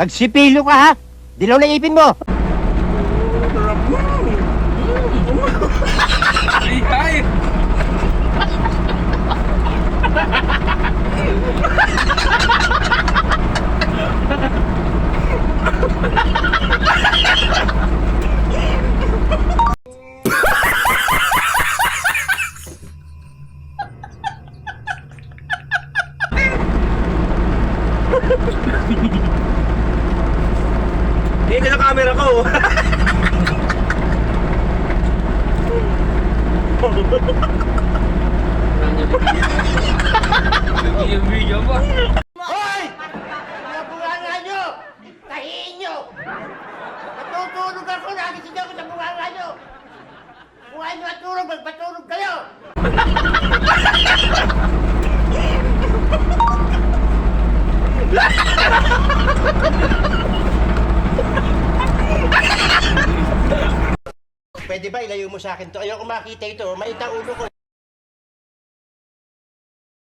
Magsipilo ka ha! Dilaw na ipin mo! Ay, ay! Hindi na camera ko. Video pa. Hoy! Mga bunganga nyo! Tahiin nyo! Matutulog ako! Nagising ako sa bunganga nyo! Kung ayaw matulog, magpatulog kayo! Pwede ba ilayo mo sa akin to? Ayoko makita ito. Maita ulo ko.